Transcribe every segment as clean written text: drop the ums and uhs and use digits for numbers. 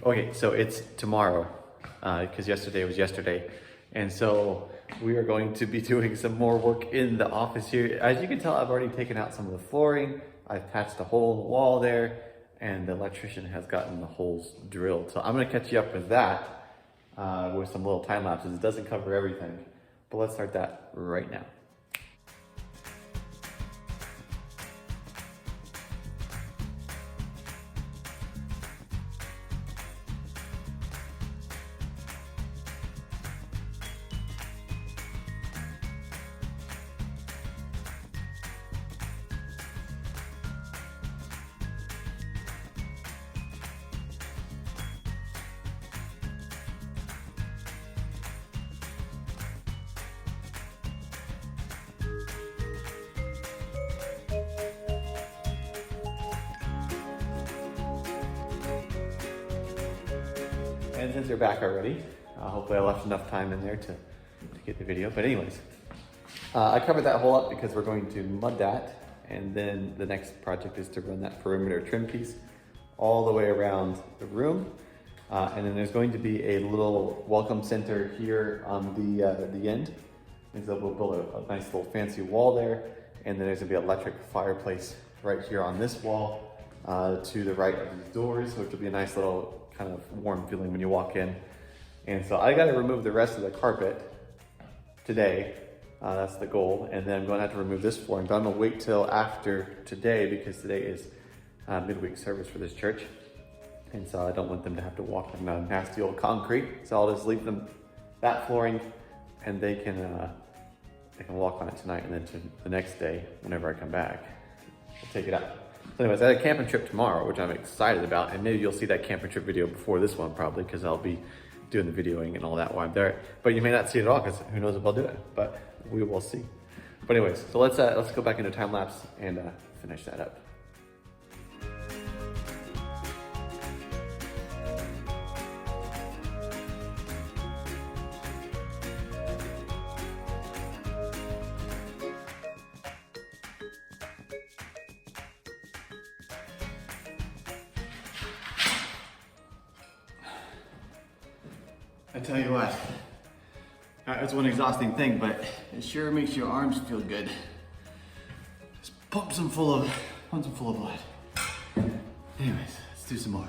Okay, so it's tomorrow, because yesterday was yesterday. And so we are going to be doing some more work in the office here. As you can tell, I've already taken out some of the flooring. I've patched a hole in the wall there, and the electrician has gotten the holes drilled. So I'm gonna catch you up with that, with some little time lapses. It doesn't cover everything, but let's start that right now. And since you're back already, hopefully I left enough time in there to get the video. But anyways, I covered that hole up because we're going to mud that. And then the next project is to run that perimeter trim piece all the way around the room. And then there's going to be a little welcome center here on the end. And so we'll build a nice little fancy wall there. And then there's gonna be an electric fireplace right here on this wall to the right of these doors, which will be a nice little kind of warm feeling when you walk in. And so I gotta remove the rest of the carpet today. That's the goal. And then I'm gonna have to remove this flooring, but I'm gonna wait till after today because today is midweek service for this church. And so I don't want them to have to walk on nasty old concrete. So I'll just leave them that flooring and they can walk on it tonight, and then to the next day, whenever I come back, we'll take it out. So anyways, I had a camping trip tomorrow, which I'm excited about, and maybe you'll see that camping trip video before this one probably, because I'll be doing the videoing and all that while I'm there. But you may not see it at all, because who knows if I'll do it, but we will see. But anyways, so let's go back into time lapse and finish that up. I tell you what, it's one exhausting thing, but it sure makes your arms feel good. Just pump some full of blood. Anyways, let's do some more.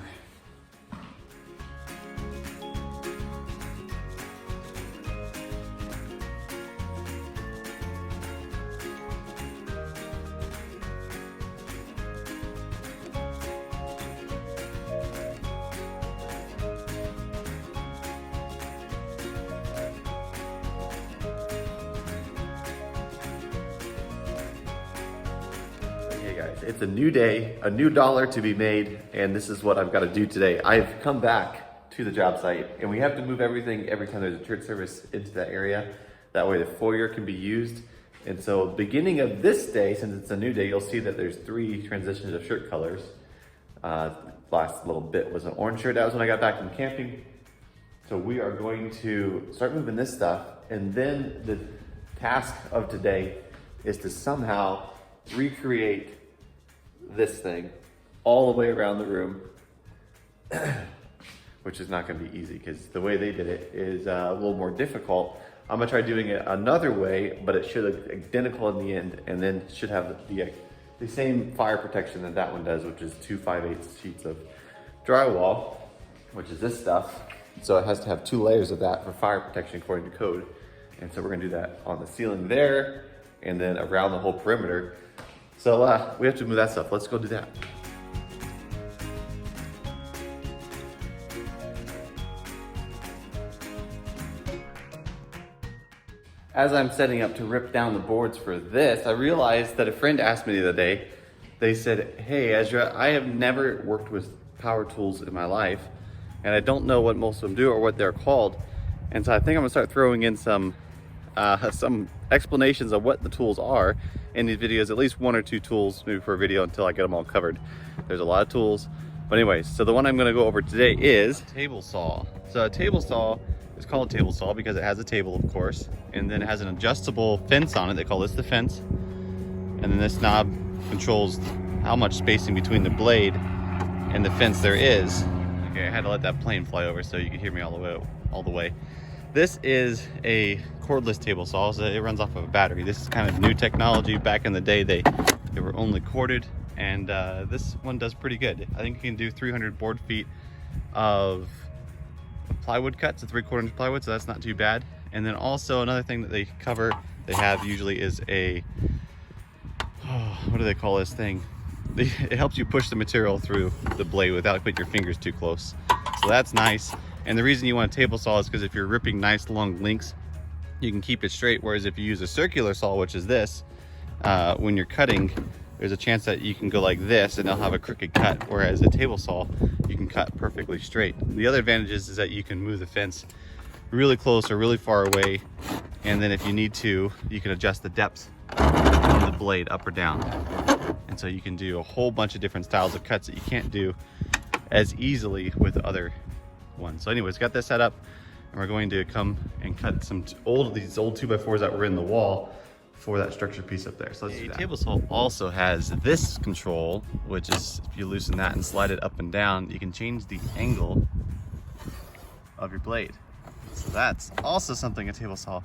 Hey guys, it's a new day, a new dollar to be made, and this is what I've got to do today. I've come back to the job site, and we have to move everything every time there's a church service into that area. That way the foyer can be used. And so beginning of this day, since it's a new day, you'll see that there's 3 transitions of shirt colors. Last little bit was an orange shirt. That was when I got back from camping. So we are going to start moving this stuff, and then the task of today is to somehow recreate this thing all the way around the room, which is not going to be easy because the way they did it is a little more difficult. I'm gonna try doing it another way, but it should look identical in the end, and then should have the same fire protection that that one does, which is 2 5/8 sheets of drywall, which is this stuff. So it has to have 2 layers of that for fire protection according to code. And so we're gonna do that on the ceiling there and then around the whole perimeter. So we have to move that stuff. Let's go do that. As I'm setting up to rip down the boards for this, I realized that a friend asked me the other day, they said, hey Ezra, I have never worked with power tools in my life, and I don't know what most of them do or what they're called. And so I think I'm gonna start throwing in some explanations of what the tools are in these videos, at least 1 or 2 tools maybe per video until I get them all covered. There's a lot of tools. But anyways, so the one I'm gonna go over today is table saw. So a table saw is called a table saw because it has a table, of course, and then it has an adjustable fence on it. They call this the fence. And then this knob controls how much spacing between the blade and the fence there is. Okay, I had to let that plane fly over so you could hear me all the way. This is a cordless table saw, so it runs off of a battery. This is kind of new technology. Back in the day, they were only corded, and this one does pretty good. I think you can do 300 board feet of plywood cuts, a 3/4 inch plywood, so that's not too bad. And then also another thing that they have usually is a, what do they call this thing? It helps you push the material through the blade without putting your fingers too close. So that's nice. And the reason you want a table saw is because if you're ripping nice long links, you can keep it straight. Whereas if you use a circular saw, which is this, when you're cutting, there's a chance that you can go like this and it'll have a crooked cut. Whereas a table saw, you can cut perfectly straight. The other advantage is that you can move the fence really close or really far away. And then if you need to, you can adjust the depth of the blade up or down. And so you can do a whole bunch of different styles of cuts that you can't do as easily with the other ones. So anyways, got this set up, and we're going to come and cut these old 2x4s that were in the wall for that structure piece up there. So let's do that. The table saw also has this control, which is if you loosen that and slide it up and down, you can change the angle of your blade. So that's also something a table saw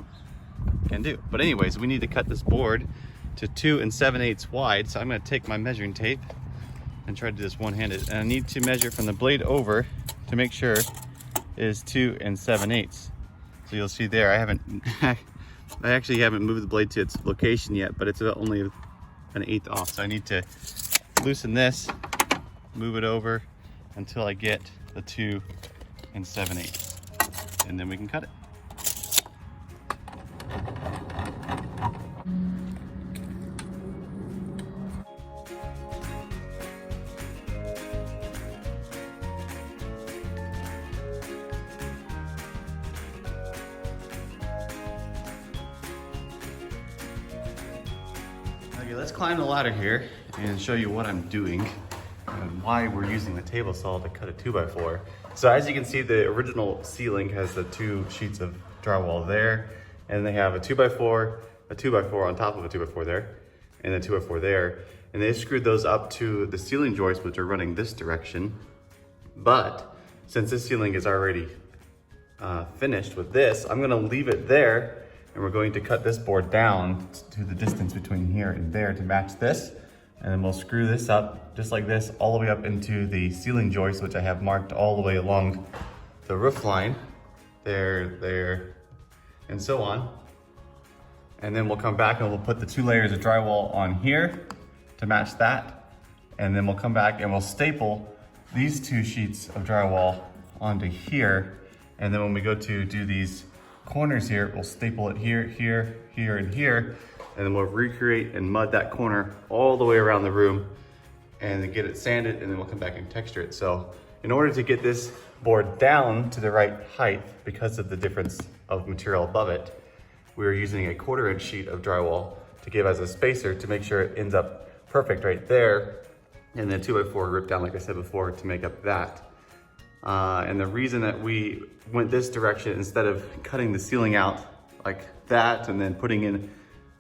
can do. But anyways, we need to cut this board to 2 7/8 wide. So I'm going to take my measuring tape and try to do this one-handed. And I need to measure from the blade over to make sure it is 2 7/8. So you'll see there, I actually haven't moved the blade to its location yet, but it's only an 1/8 off. So I need to loosen this, move it over until I get the 2 7/8. And then we can cut it. Okay, let's climb the ladder here and show you what I'm doing and why we're using the table saw to cut a 2x4. So as you can see, the original ceiling has the 2 sheets of drywall there, and they have a 2x4, a 2x4 on top of a 2x4 there, and a 2x4 there. And they screwed those up to the ceiling joists, which are running this direction. But since this ceiling is already finished with this, I'm gonna leave it there, and we're going to cut this board down to the distance between here and there to match this. And then we'll screw this up just like this all the way up into the ceiling joist, which I have marked all the way along the roof line. There, and so on. And then we'll come back and we'll put the 2 layers of drywall on here to match that. And then we'll come back and we'll staple these 2 sheets of drywall onto here. And then when we go to do these corners here, we'll staple it here, here, here, and here. And then we'll recreate and mud that corner all the way around the room and then get it sanded, and then we'll come back and texture it. So in order to get this board down to the right height, because of the difference of material above it, we are using a 1/4 inch sheet of drywall to give as a spacer to make sure it ends up perfect right there. And then 2x4 ripped down, like I said before, to make up that. And the reason that we went this direction instead of cutting the ceiling out like that and then putting in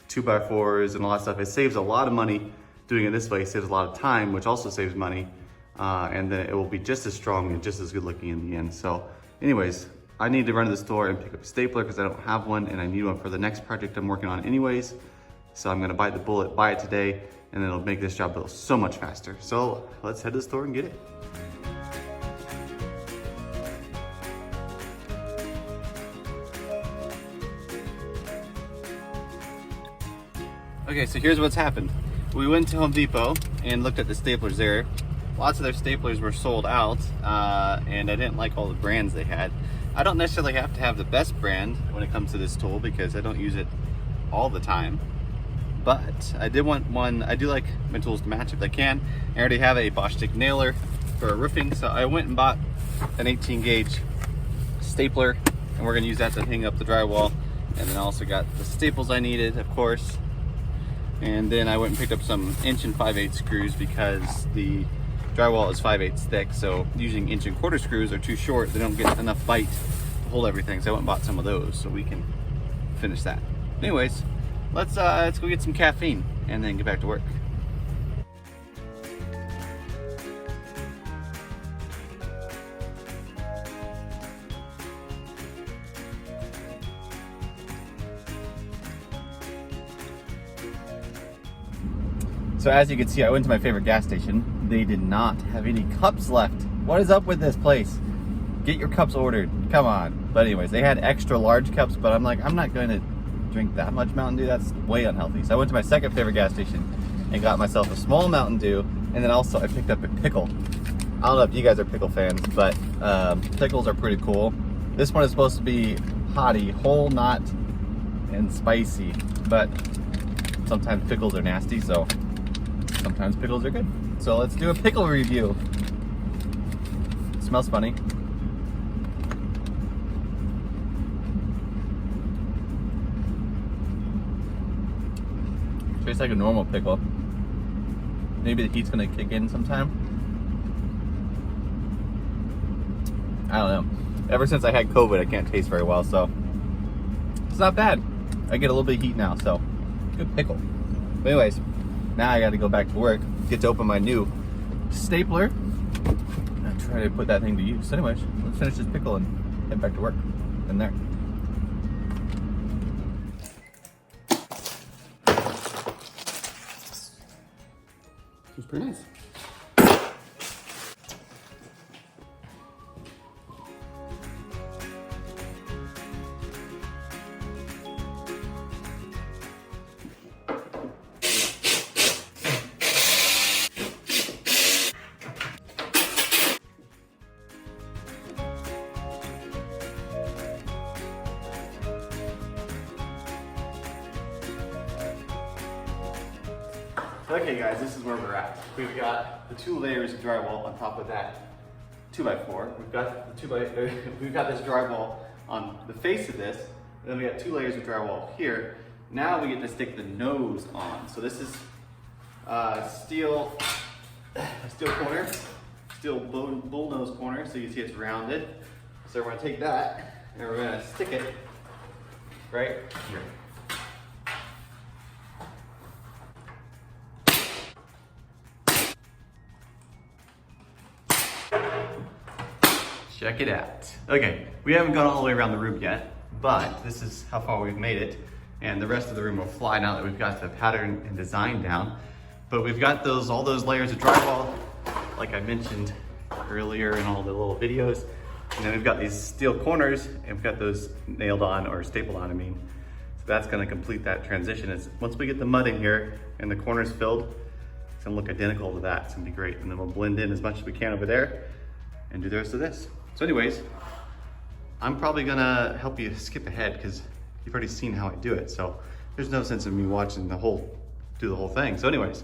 2x4s and all that stuff, it saves a lot of money doing it this way. It saves a lot of time, which also saves money. And then it will be just as strong and just as good looking in the end. So anyways, I need to run to the store and pick up a stapler because I don't have one, and I need one for the next project I'm working on anyways. So I'm gonna bite the bullet, buy it today, and then it'll make this job go so much faster. So let's head to the store and get it. Okay, so here's what's happened. We went to Home Depot and looked at the staplers there. Lots of their staplers were sold out, and I didn't like all the brands they had. I don't necessarily have to have the best brand when it comes to this tool because I don't use it all the time. But I did want one. I do like my tools to match if I can. I already have a Bosch stick nailer for roofing, so I went and bought an 18 gauge stapler, and we're gonna use that to hang up the drywall. And then I also got the staples I needed, of course. And then I went and picked up some 1 5/8 screws because the drywall is 5/8 thick, so using 1 1/4 screws are too short. They don't get enough bite to hold everything, so I went and bought some of those so we can finish that. Anyways, let's go get some caffeine and then get back to work. So as you can see, I went to my favorite gas station. They did not have any cups left. What is up with this place? Get your cups ordered, come on. But anyways, they had extra large cups, but I'm like, I'm not going to drink that much Mountain Dew. That's way unhealthy. So I went to my second favorite gas station and got myself a small Mountain Dew. And then also I picked up a pickle. I don't know if you guys are pickle fans, but pickles are pretty cool. This one is supposed to be hottie, whole, not, and spicy. But sometimes pickles are nasty, so sometimes pickles are good. So let's do a pickle review. It smells funny. Tastes like a normal pickle. Maybe the heat's gonna kick in sometime. I don't know. Ever since I had COVID, I can't taste very well, so it's not bad. I get a little bit of heat now, so good pickle. But anyways, now I gotta go back to work, get to open my new stapler, and try to put that thing to use. So anyways, let's finish this pickle and head back to work in there. It's pretty nice. Okay guys, this is where we're at. We've got the 2 layers of drywall on top of that 2x4. We've got we've got this drywall on the face of this, and then we got 2 layers of drywall here. Now we get to stick the nose on. So this is a steel corner, steel bull nose corner. So you see it's rounded. So we're gonna take that and we're gonna stick it right here. Check it out. Okay, we haven't gone all the way around the room yet, but this is how far we've made it. And the rest of the room will fly now that we've got the pattern and design down. But we've got all those layers of drywall, like I mentioned earlier in all the little videos. And then we've got these steel corners, and we've got those nailed on, or stapled on, I mean. So that's gonna complete that transition. Once we get the mud in here and the corners filled, it's gonna look identical to that. It's gonna be great. And then we'll blend in as much as we can over there and do the rest of this. So anyways, I'm probably gonna help you skip ahead because you've already seen how I do it. So there's no sense of me watching do the whole thing. So anyways,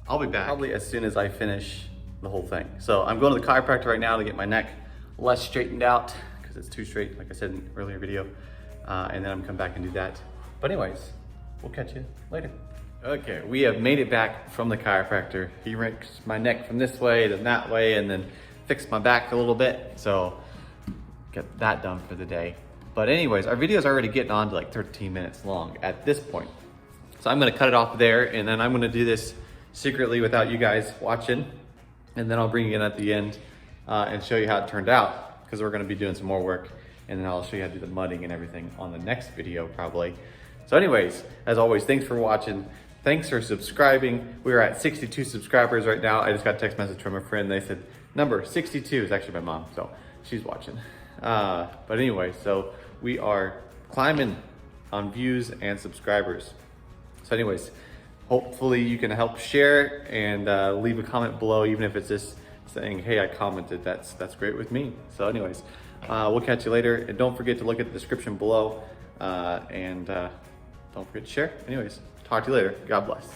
I'll be back probably as soon as I finish the whole thing. So I'm going to the chiropractor right now to get my neck less straightened out because it's too straight, like I said in an earlier video. And then I'm gonna come back and do that. But anyways, we'll catch you later. Okay, we have made it back from the chiropractor. He wrenches my neck from this way to that way, and then fixed my back a little bit, so get that done for the day. But anyways, our video is already getting on to like 13 minutes long at this point. So I'm gonna cut it off there, and then I'm gonna do this secretly without you guys watching, and then I'll bring you in at the end and show you how it turned out, because we're gonna be doing some more work, and then I'll show you how to do the mudding and everything on the next video probably. So anyways, as always, thanks for watching. Thanks for subscribing. We're at 62 subscribers right now. I just got a text message from a friend. They said, number 62 is actually my mom, so she's watching. But anyway, so we are climbing on views and subscribers. So anyways, hopefully you can help share and leave a comment below, even if it's just saying, hey, I commented. That's great with me. So anyways, we'll catch you later. And don't forget to look at the description below, and don't forget to share. Anyways, talk to you later. God bless.